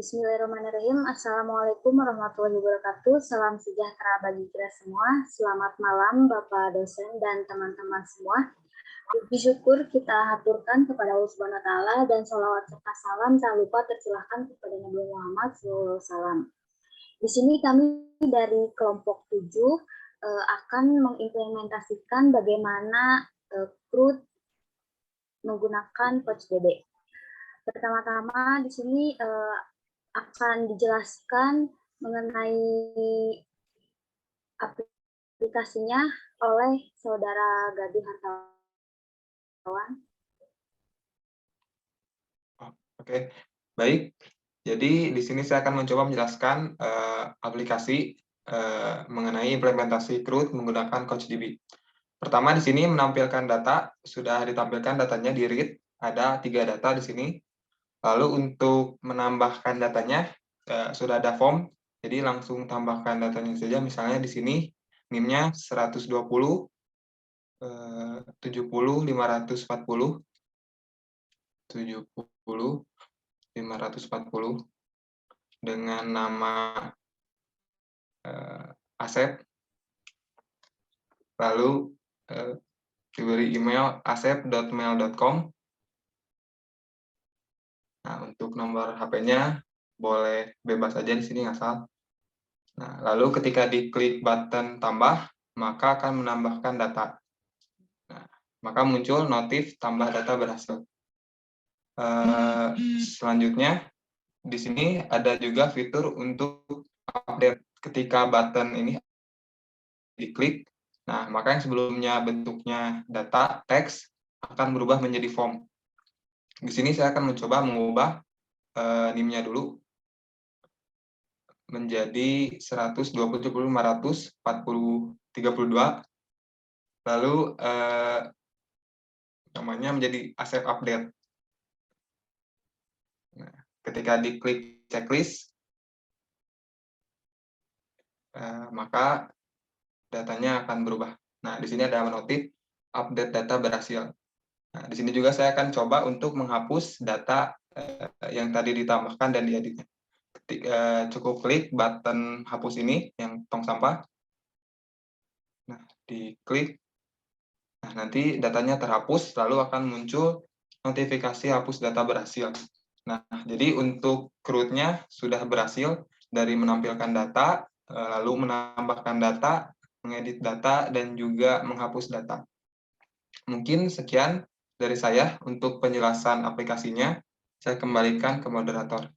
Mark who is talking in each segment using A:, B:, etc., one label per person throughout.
A: Bismillahirrahmanirrahim. Assalamualaikum warahmatullahi wabarakatuh. Salam sejahtera bagi kita semua. Selamat malam Bapak dosen dan teman-teman semua. Puji syukur kita haturkan kepada Allah Subhanahu wa taala dan sholawat serta salam tak lupa tercurahkan kepada Nabi Muhammad SAW. Di sini kami dari kelompok 7 akan mengimplementasikan bagaimana CRUD menggunakan CouchDB. Pertama-tama di sini akan dijelaskan mengenai aplikasinya oleh Saudara Gaduh Hartawan.
B: Oke, baik. Jadi di sini saya akan mencoba menjelaskan aplikasi mengenai implementasi CRUD menggunakan CouchDB. Pertama di sini menampilkan data, sudah ditampilkan datanya di read, ada 3 data di sini. Lalu untuk menambahkan datanya sudah ada form, jadi langsung tambahkan datanya saja. Misalnya di sini NIM-nya 120 70 540 70 540 dengan nama Asep, lalu diberi email asep.mail.com. Nah, untuk nomor HP-nya boleh bebas saja di sini asal. Nah, lalu ketika diklik button tambah, maka akan menambahkan data. Nah, maka muncul notif tambah data berhasil. Selanjutnya, di sini ada juga fitur untuk update ketika button ini diklik. Nah, maka yang sebelumnya bentuknya data teks akan berubah menjadi form. Di sini saya akan mencoba mengubah NIM-nya dulu menjadi 120 70 540 32. Lalu namanya menjadi Asep update. Nah, ketika diklik checklist, maka datanya akan berubah. Nah, di sini ada notif update data berhasil. Nah, di sini juga saya akan coba untuk menghapus data yang tadi ditambahkan dan dieditnya. Cukup klik button hapus ini yang tong sampah. Nah, diklik. Nah, nanti datanya terhapus, lalu akan muncul notifikasi hapus data berhasil. Nah, jadi untuk CRUD-nya sudah berhasil dari menampilkan data, lalu menambahkan data, mengedit data, dan juga menghapus data. Mungkin sekian dari saya untuk penjelasan aplikasinya. Saya kembalikan ke moderator.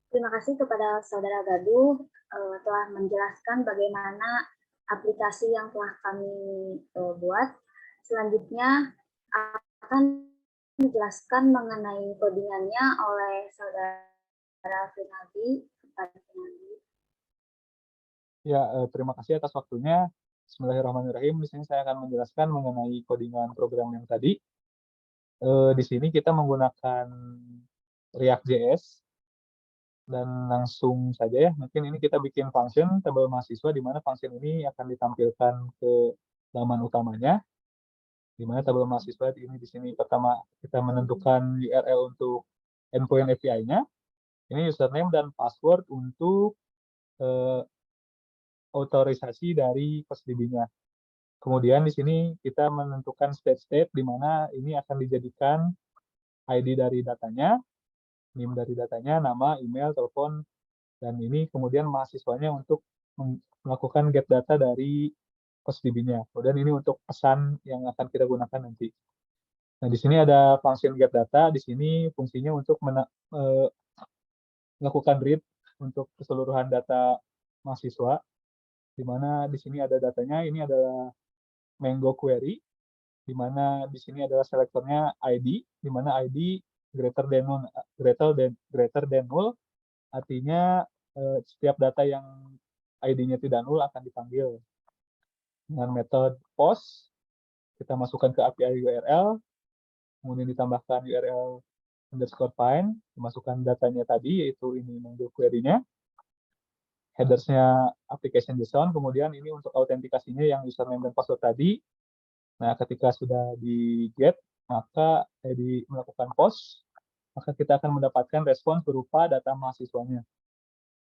A: Terima kasih kepada Saudara Gaduh telah menjelaskan bagaimana aplikasi yang telah kami buat. Selanjutnya akan dijelaskan mengenai codingannya oleh Saudara Finaldi.
C: Ya, terima kasih atas waktunya. Bismillahirrahmanirrahim. Di sini saya akan menjelaskan mengenai codingan program yang tadi. Di sini kita menggunakan React.js dan langsung saja ya. Mungkin ini kita bikin function tabel mahasiswa di mana function ini akan ditampilkan ke laman utamanya. Di mana tabel mahasiswa ini di sini pertama kita menentukan URL untuk endpoint API-nya. Ini username dan password untuk otorisasi dari CouchDB-nya. Kemudian di sini kita menentukan state di mana ini akan dijadikan ID dari datanya, NIM dari datanya, nama, email, telepon, dan ini kemudian mahasiswanya untuk melakukan get data dari CouchDB-nya. Kemudian ini untuk pesan yang akan kita gunakan nanti. Nah, di sini ada function get data, di sini fungsinya untuk melakukan read untuk keseluruhan data mahasiswa, di mana di sini ada datanya, ini adalah Mango query, di mana di sini adalah selektornya ID, di mana ID greater than null, artinya setiap data yang ID-nya tidak null akan dipanggil. Dengan metode post, kita masukkan ke API URL, kemudian ditambahkan URL underscore find, dimasukkan datanya tadi, yaitu ini Mango query-nya, headers-nya application JSON, kemudian ini untuk autentikasinya yang username dan password tadi. Nah, ketika sudah di get, maka melakukan post, maka kita akan mendapatkan respons berupa data mahasiswanya,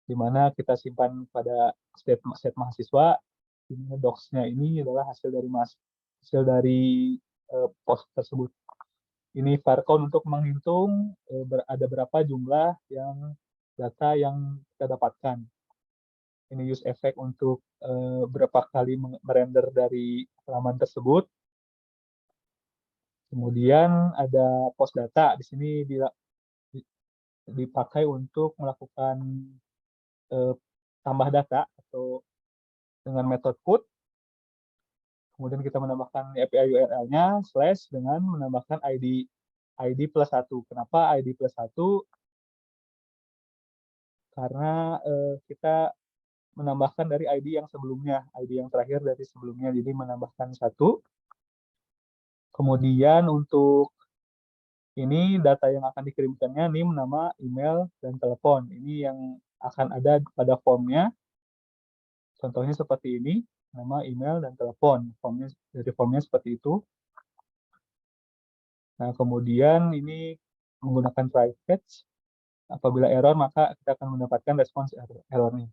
C: di mana kita simpan pada set mahasiswa, di mana docs-nya ini adalah hasil dari post tersebut. Ini varcon untuk menghitung ada berapa jumlah data yang kita dapatkan. Ini use effect untuk berapa kali merender dari halaman tersebut. Kemudian ada post data, di sini dipakai untuk melakukan tambah data atau dengan metode put. Kemudian kita menambahkan API URL-nya / dengan menambahkan ID +1. Kenapa ID +1? Karena kita menambahkan dari ID yang sebelumnya, ID yang terakhir dari sebelumnya, jadi menambahkan 1. Kemudian untuk ini data yang akan dikirimkannya, NIM, nama, email, dan telepon. Ini yang akan ada pada formnya. Contohnya seperti ini, nama, email, dan telepon. Dari formnya seperti itu. Nah, kemudian ini menggunakan try catch. Apabila error, maka kita akan mendapatkan respons errornya.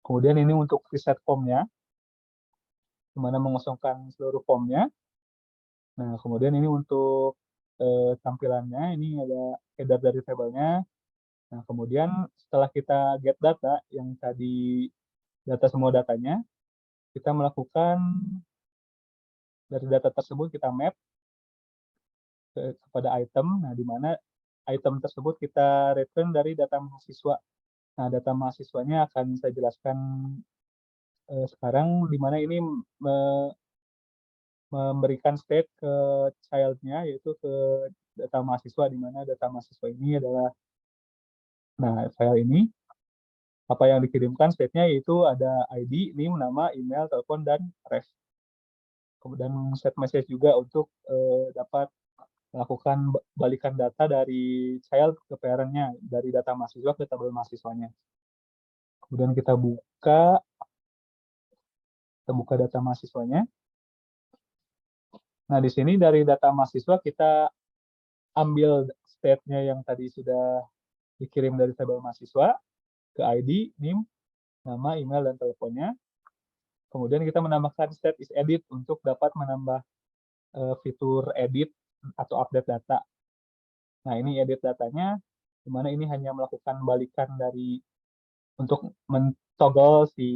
C: Kemudian ini untuk reset formnya, di mana mengosongkan seluruh formnya. Nah, kemudian ini untuk tampilannya, ini ada header dari tabelnya. Nah, kemudian setelah kita get data, yang tadi semua datanya, kita melakukan dari data tersebut kita map kepada item, nah di mana item tersebut kita return dari data mahasiswa. Nah, data mahasiswanya akan saya jelaskan sekarang, di mana ini memberikan state ke child-nya, yaitu ke data mahasiswa, di mana data mahasiswa ini adalah, nah, file ini, apa yang dikirimkan state-nya yaitu ada ID, NIM, nama, email, telepon, dan ref. Kemudian set message juga untuk dapat melakukan balikan data dari child ke parent-nya, dari data mahasiswa ke tabel mahasiswanya. Kemudian kita buka data mahasiswanya. Nah, di sini dari data mahasiswa kita ambil state-nya yang tadi sudah dikirim dari tabel mahasiswa ke ID, NIM, nama, email, dan teleponnya. Kemudian kita menambahkan state is edit untuk dapat menambah fitur edit atau update data. Nah, ini edit datanya, di mana ini hanya melakukan balikan untuk mentoggle si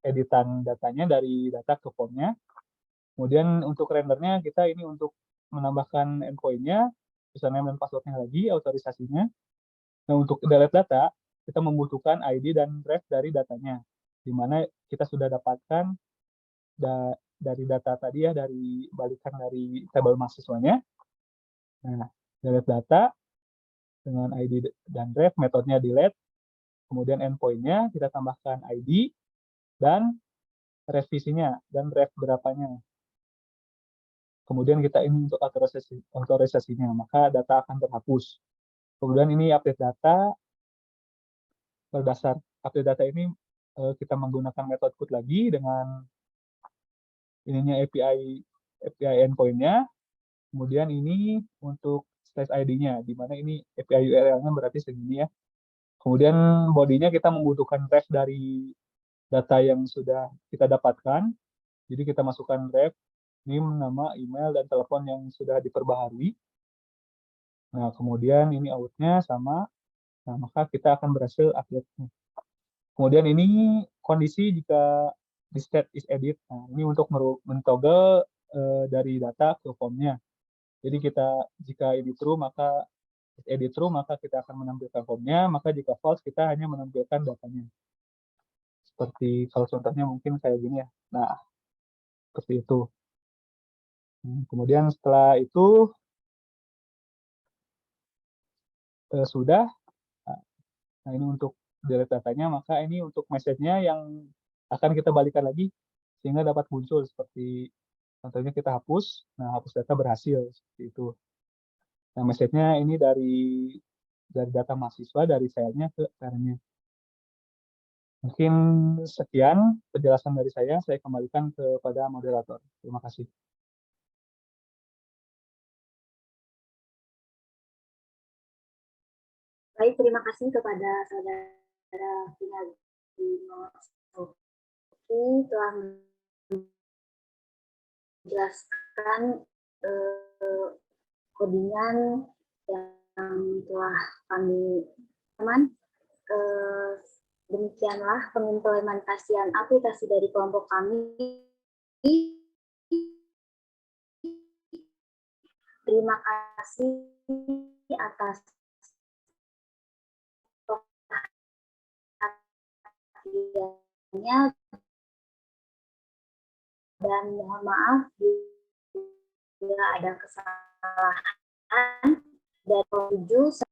C: editan datanya dari data ke formnya. Kemudian untuk rendernya, kita ini untuk menambahkan endpoint-nya, username dan password-nya lagi, otorisasinya. Nah, untuk delete data, kita membutuhkan ID dan ref dari datanya, di mana kita sudah dapatkan dari data tadi ya, dari balikan dari tabel mahasiswanya. Nah, delete data dengan ID dan ref, metodenya delete, kemudian endpoint-nya kita tambahkan ID dan revisinya dan ref berapanya. Kemudian kita ini untuk otorisasinya, maka data akan terhapus. Kemudian ini update data, berdasar update data ini kita menggunakan metode put lagi dengan ininya API endpoint-nya. Kemudian ini untuk slash ID-nya, di mana ini API URL-nya berarti segini ya. Kemudian body-nya kita membutuhkan ref dari data yang sudah kita dapatkan. Jadi kita masukkan ref, NIM, nama, email, dan telepon yang sudah diperbaharui. Nah, kemudian ini out-nya sama. Nah, maka kita akan berhasil update-nya. Kemudian ini kondisi jika di state is edit. Nah, ini untuk mentoggle dari data ke formnya. Jadi jika edit true, maka kita akan menampilkan formnya. Maka jika false, kita hanya menampilkan datanya. Seperti kalau contohnya mungkin kayak gini ya. Nah, seperti itu. Kemudian setelah itu sudah, nah ini untuk delete datanya, maka ini untuk message-nya yang akan kita balikan lagi sehingga dapat muncul seperti contohnya kita hapus, nah hapus data berhasil seperti itu. Nah, message-nya ini dari data mahasiswa, dari filenya ke parent-nya. Mungkin sekian penjelasan dari saya kembalikan kepada moderator. Terima kasih.
A: Baik, terima kasih kepada saudara Finaldi Sofi telah menjelaskan kodingan yang telah kami teman. Demikianlah pengimplementasian aplikasi dari kelompok kami. Terima kasih atas perhatiannya dan mohon maaf bila ada kesalahan. Dan 7